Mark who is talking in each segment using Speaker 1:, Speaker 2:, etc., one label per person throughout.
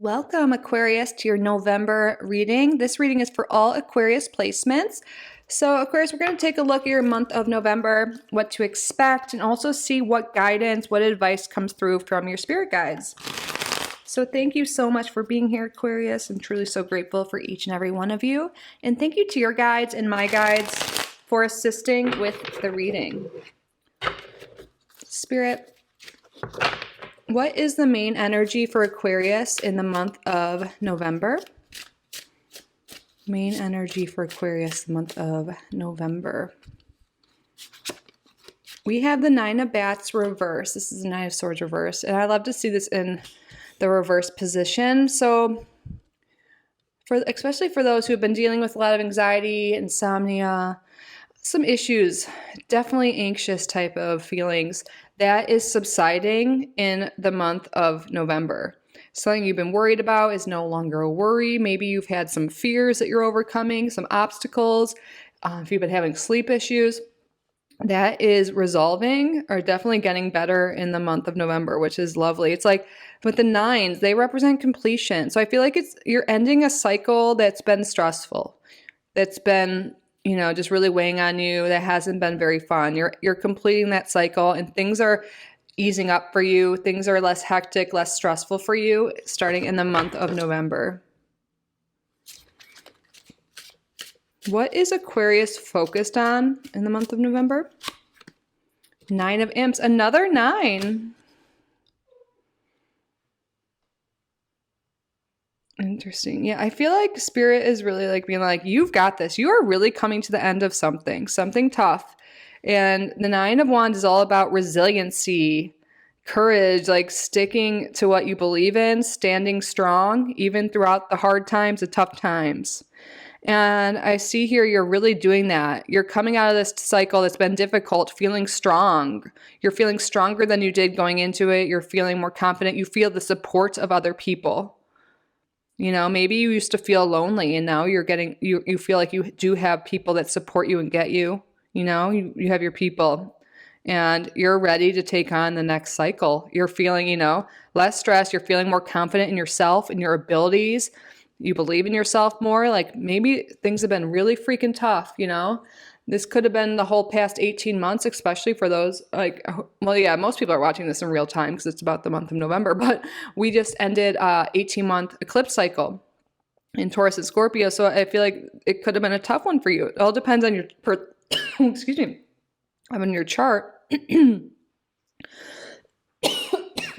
Speaker 1: Welcome, Aquarius, to your November reading. This reading is for all Aquarius placements. So, Aquarius, we're going to take a look at your month of November, what to expect, and also see what guidance, what advice comes through from your spirit guides. So thank you so much for being here, Aquarius. I'm truly so grateful for each and every one of you. And thank you to your guides and my guides for assisting with the reading. Spirit, what is the main energy for Aquarius in the month of November? Main energy for Aquarius, the month of November. We have the Nine of Bats reverse. This is the Nine of Swords reverse. And I love to see this in the reverse position. So especially for those who have been dealing with a lot of anxiety, insomnia, some issues, definitely anxious type of feelings, that is subsiding in the month of November. Something you've been worried about is no longer a worry. Maybe you've had some fears that you're overcoming, some obstacles. If you've been having sleep issues, that is resolving or definitely getting better in the month of November, which is lovely. It's like with the nines, they represent completion. So I feel like you're ending a cycle that's been stressful, that's been, just really weighing on you, that hasn't been very fun. You're completing that cycle and things are easing up for you. Things are less hectic, less stressful for you starting in the month of November. What is Aquarius focused on in the month of November? Nine of Imps, another nine. Interesting. Yeah, I feel like Spirit is really like being like, you've got this. You are really coming to the end of something tough. And the Nine of Wands is all about resiliency, courage, like sticking to what you believe in, standing strong, even throughout the hard times, the tough times. And I see here you're really doing that. You're coming out of this cycle that's been difficult, feeling strong. You're feeling stronger than you did going into it. You're feeling more confident. You feel the support of other people. Maybe you used to feel lonely and now you feel like you do have people that support you and get you. You have your people and you're ready to take on the next cycle. You're feeling, less stress. You're feeling more confident in yourself and your abilities. You believe in yourself more. Like maybe things have been really freaking tough, This could have been the whole past 18 months, especially for those most people are watching this in real time because it's about the month of November, but we just ended 18-month eclipse cycle in Taurus and Scorpio. So I feel like it could have been a tough one for you. It all depends on your, excuse me, on your chart.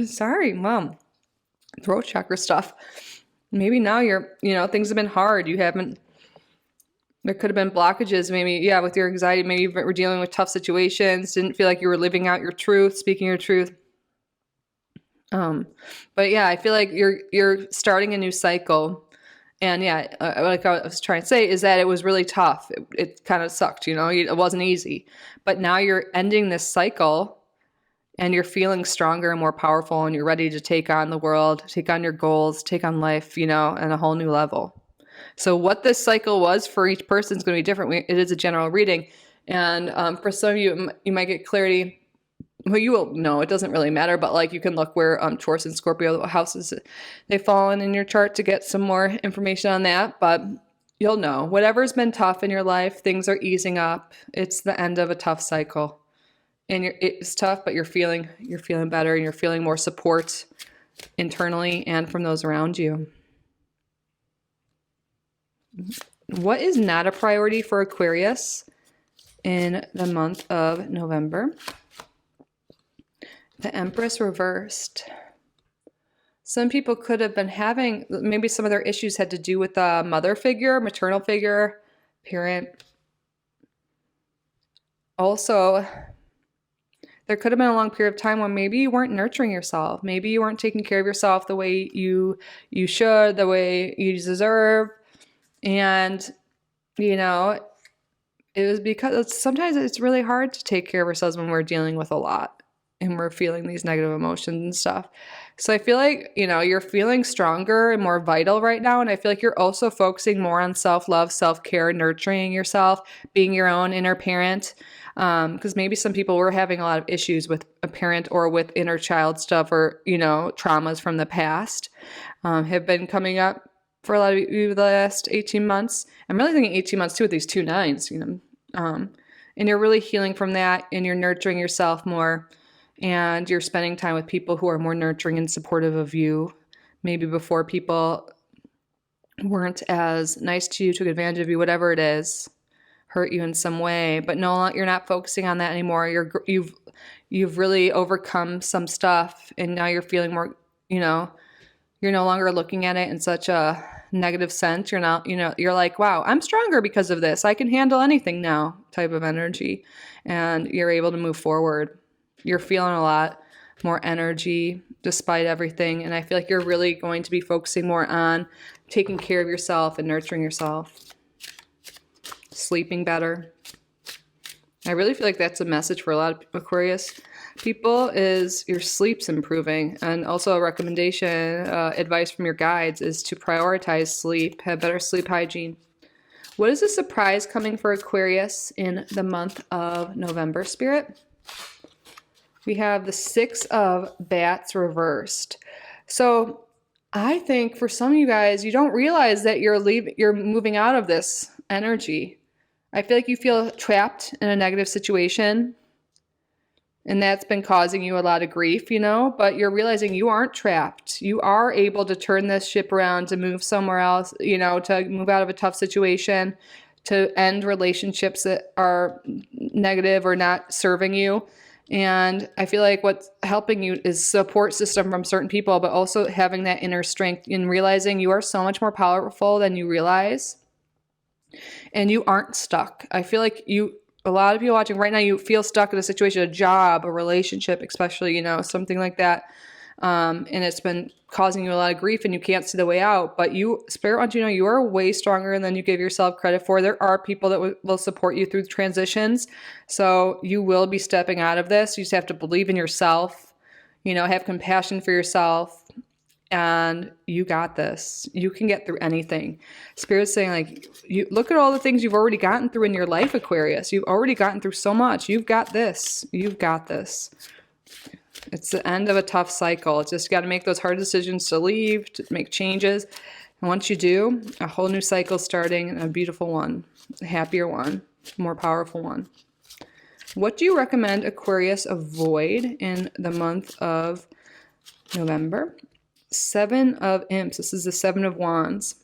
Speaker 1: Sorry, Mom. Throat chakra stuff. Maybe now things have been hard. There could have been blockages, maybe, with your anxiety. Maybe you were dealing with tough situations, didn't feel like you were living out your truth, speaking your truth. But yeah, I feel like you're starting a new cycle. And like I was trying to say is that it was really tough. It kind of sucked, it wasn't easy. But now you're ending this cycle and you're feeling stronger and more powerful and you're ready to take on the world, take on your goals, take on life, on a whole new level. So what this cycle was for each person is going to be different. It is a general reading. And for some of you, you might get clarity. Well, you will know. It doesn't really matter. But like you can look where Taurus and Scorpio houses, they've fallen in your chart to get some more information on that. But you'll know. Whatever's been tough in your life, things are easing up. It's the end of a tough cycle. And it's tough, but you're feeling better and you're feeling more support internally and from those around you. What is not a priority for Aquarius in the month of November? The Empress reversed. Some people could have been having, maybe some of their issues had to do with a mother figure, maternal figure, parent. Also, there could have been a long period of time when maybe you weren't nurturing yourself. Maybe you weren't taking care of yourself the way you should, the way you deserve. And, it was because sometimes it's really hard to take care of ourselves when we're dealing with a lot and we're feeling these negative emotions and stuff. So I feel like, you're feeling stronger and more vital right now. And I feel like you're also focusing more on self-love, self-care, nurturing yourself, being your own inner parent. Because maybe some people were having a lot of issues with a parent or with inner child stuff or, traumas from the past. have been coming up for a lot of you the last 18 months. I'm really thinking 18 months too with these 2 nines, and you're really healing from that, and you're nurturing yourself more, and you're spending time with people who are more nurturing and supportive of you. Maybe before people weren't as nice to you, took advantage of you, whatever it is, hurt you in some way, but no, you're not focusing on that anymore. You've really overcome some stuff, and now you're feeling more, you're no longer looking at it in such a negative sense. You're not, you're like, wow, I'm stronger because of this. I can handle anything now type of energy, and you're able to move forward. You're feeling a lot more energy despite everything, and I feel like you're really going to be focusing more on taking care of yourself and nurturing yourself, sleeping better. I really feel like that's a message for a lot of Aquarius people, is your sleep's improving. And also a recommendation, advice from your guides is to prioritize sleep, have better sleep hygiene. What is a surprise coming for Aquarius in the month of November, Spirit? We have the 6 of Bats reversed. So I think for some of you guys, you don't realize that you're moving out of this energy. I feel like you feel trapped in a negative situation, and that's been causing you a lot of grief, but you're realizing you aren't trapped. You are able to turn this ship around, to move somewhere else, to move out of a tough situation, to end relationships that are negative or not serving you. And I feel like what's helping you is support system from certain people, but also having that inner strength and realizing you are so much more powerful than you realize. And you aren't stuck. I feel like a lot of people watching right now, you feel stuck in a situation, a job, a relationship, especially, something like that. And it's been causing you a lot of grief, and you can't see the way out. But Spirit wants you to know you are way stronger than you give yourself credit for. There are people that will support you through transitions. So you will be stepping out of this. You just have to believe in yourself, have compassion for yourself. And you got this. You can get through anything. Spirit's saying, you look at all the things you've already gotten through in your life, Aquarius. You've already gotten through so much. You've got this. You've got this. It's the end of a tough cycle. It's just got to make those hard decisions to leave, to make changes. And once you do, a whole new cycle starting, a beautiful one, a happier one, more powerful one. What do you recommend Aquarius avoid in the month of November? 7 of Imps. This is the 7 of Wands.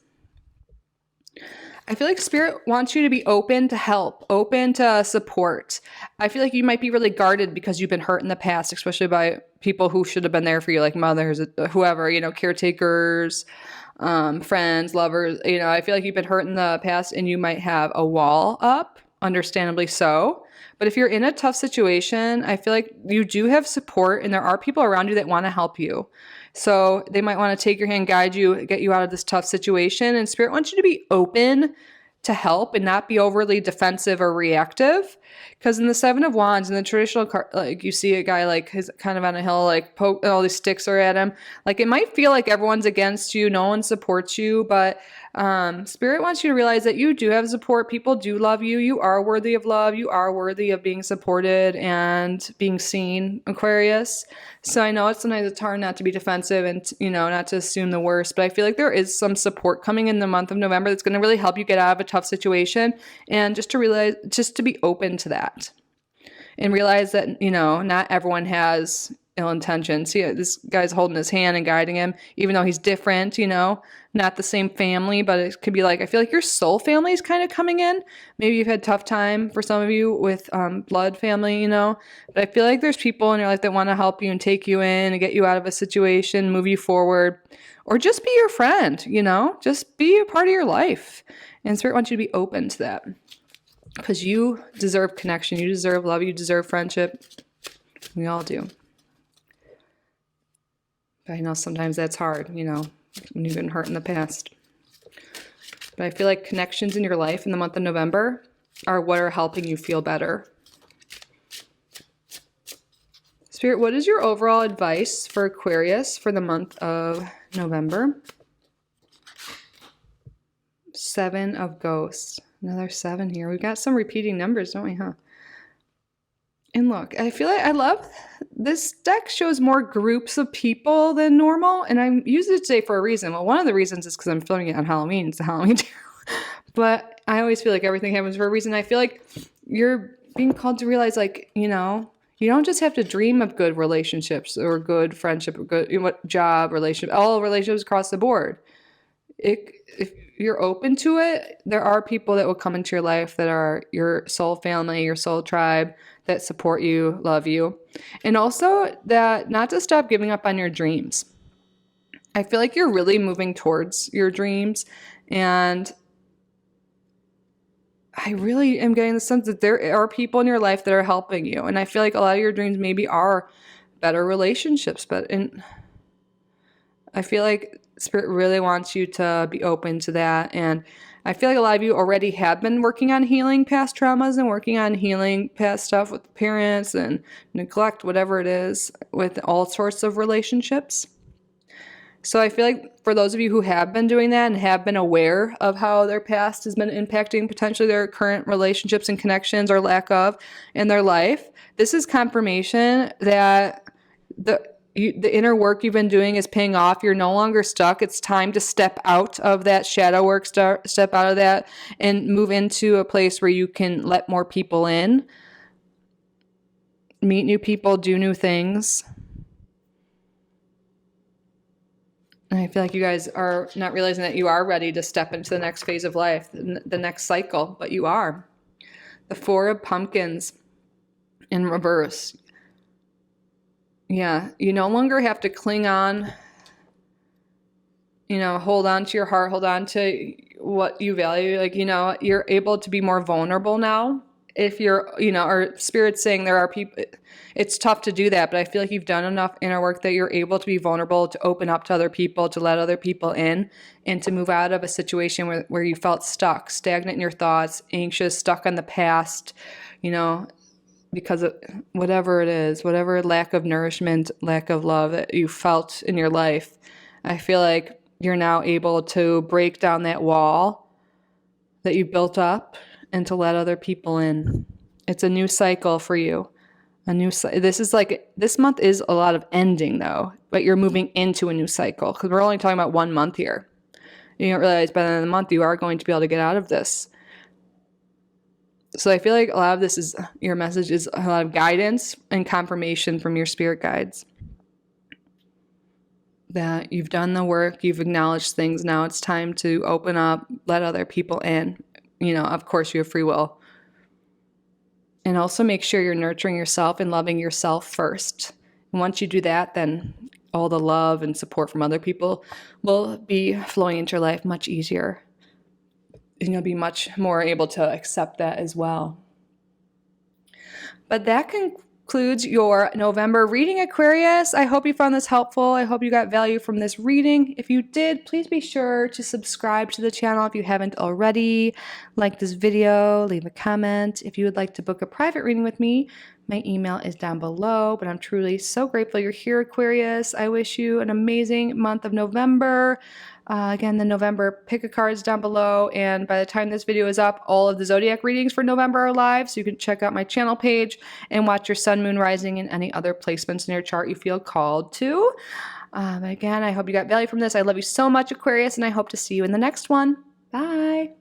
Speaker 1: I feel like Spirit wants you to be open to help, open to support. I feel like you might be really guarded because you've been hurt in the past, especially by people who should have been there for you, like mothers, whoever, caretakers, friends, lovers. I feel like you've been hurt in the past, and you might have a wall up, understandably so. But if you're in a tough situation, I feel like you do have support, and there are people around you that want to help you. So they might want to take your hand, guide you, get you out of this tough situation. And Spirit wants you to be open to help and not be overly defensive or reactive. Because in the 7 of Wands, in the traditional card, you see a guy he's kind of on a hill, poke, and all these sticks are at him. It might feel like everyone's against you, no one supports you, but Spirit wants you to realize that you do have support. People do love you. You are worthy of love. You are worthy of being supported and being seen, Aquarius. So I know sometimes it's hard not to be defensive and, not to assume the worst, but I feel like there is some support coming in the month of November that's going to really help you get out of a tough situation, and just to be open to that and realize that, not everyone has ill intentions. See, this guy's holding his hand and guiding him, even though he's different, not the same family, but it could be I feel like your soul family is kind of coming in. Maybe you've had tough time for some of you with blood family, but I feel like there's people in your life that want to help you and take you in and get you out of a situation, move you forward, or just be your friend, just be a part of your life. And Spirit wants you to be open to that, because you deserve connection. You deserve love. You deserve friendship. We all do. But I know sometimes that's hard, when you've been hurt in the past. But I feel like connections in your life in the month of November are what are helping you feel better. Spirit, what is your overall advice for Aquarius for the month of November? 7 of Ghosts. Another 7 here. We've got some repeating numbers, don't we, huh? And look, I feel like I love this deck shows more groups of people than normal. And I used it today for a reason. Well, one of the reasons is because I'm filming it on Halloween. It's the Halloween tarot. But I always feel like everything happens for a reason. I feel like you're being called to realize, like, you know, you don't just have to dream of good relationships or good friendship or good job relationship, all relationships across the board. If you're open to it, there are people that will come into your life that are your soul family, your soul tribe, that support you, love you. And also that not to stop giving up on your dreams. I feel like you're really moving towards your dreams, and I really am getting the sense that there are people in your life that are helping you. And I feel like a lot of your dreams maybe are better relationships, and I feel like Spirit really wants you to be open to that. And I feel like a lot of you already have been working on healing past traumas and working on healing past stuff with parents and neglect, whatever it is, with all sorts of relationships. So I feel like for those of you who have been doing that and have been aware of how their past has been impacting potentially their current relationships and connections or lack of in their life, this is confirmation that the inner work you've been doing is paying off. You're no longer stuck. It's time to step out of that shadow work, step out of that and move into a place where you can let more people in, meet new people, do new things. And I feel like you guys are not realizing that you are ready to step into the next phase of life, the next cycle, but you are. The Four of Pumpkins in reverse. Yeah, you no longer have to cling on, you know, hold on to your heart, hold on to what you value. Like, you know, you're able to be more vulnerable now. If you're, you know, or Spirit's saying there are people, it's tough to do that, but I feel like you've done enough inner work that you're able to be vulnerable, to open up to other people, to let other people in, and to move out of a situation where you felt stuck, stagnant in your thoughts, anxious, stuck on the past, you know, because of whatever it is, whatever lack of nourishment, lack of love that you felt in your life. I feel like you're now able to break down that wall that you built up and to let other people in. It's a new cycle for you. This is like, this month is a lot of ending though, but you're moving into a new cycle because we're only talking about 1 month here. You don't realize by the end of the month you are going to be able to get out of this. So I feel like a lot of this is, your message is a lot of guidance and confirmation from your spirit guides. That you've done the work, you've acknowledged things, now it's time to open up, let other people in. You know, of course you have free will. And also make sure you're nurturing yourself and loving yourself first. And once you do that, then all the love and support from other people will be flowing into your life much easier. And you'll be much more able to accept that as well. But that concludes your November reading, Aquarius. I hope you found this helpful. I hope you got value from this reading. If you did, please be sure to subscribe to the channel if you haven't already. Like this video, leave a comment. If you would like to book a private reading with me, my email is down below. But I'm truly so grateful you're here, Aquarius. I wish you an amazing month of November. Again, the November pick a card is down below, and by the time this video is up, all of the zodiac readings for November are live, so you can check out my channel page and watch your sun, moon, rising, and any other placements in your chart you feel called to. Again, I hope you got value from this. I love you so much, Aquarius, and I hope to see you in the next one. Bye!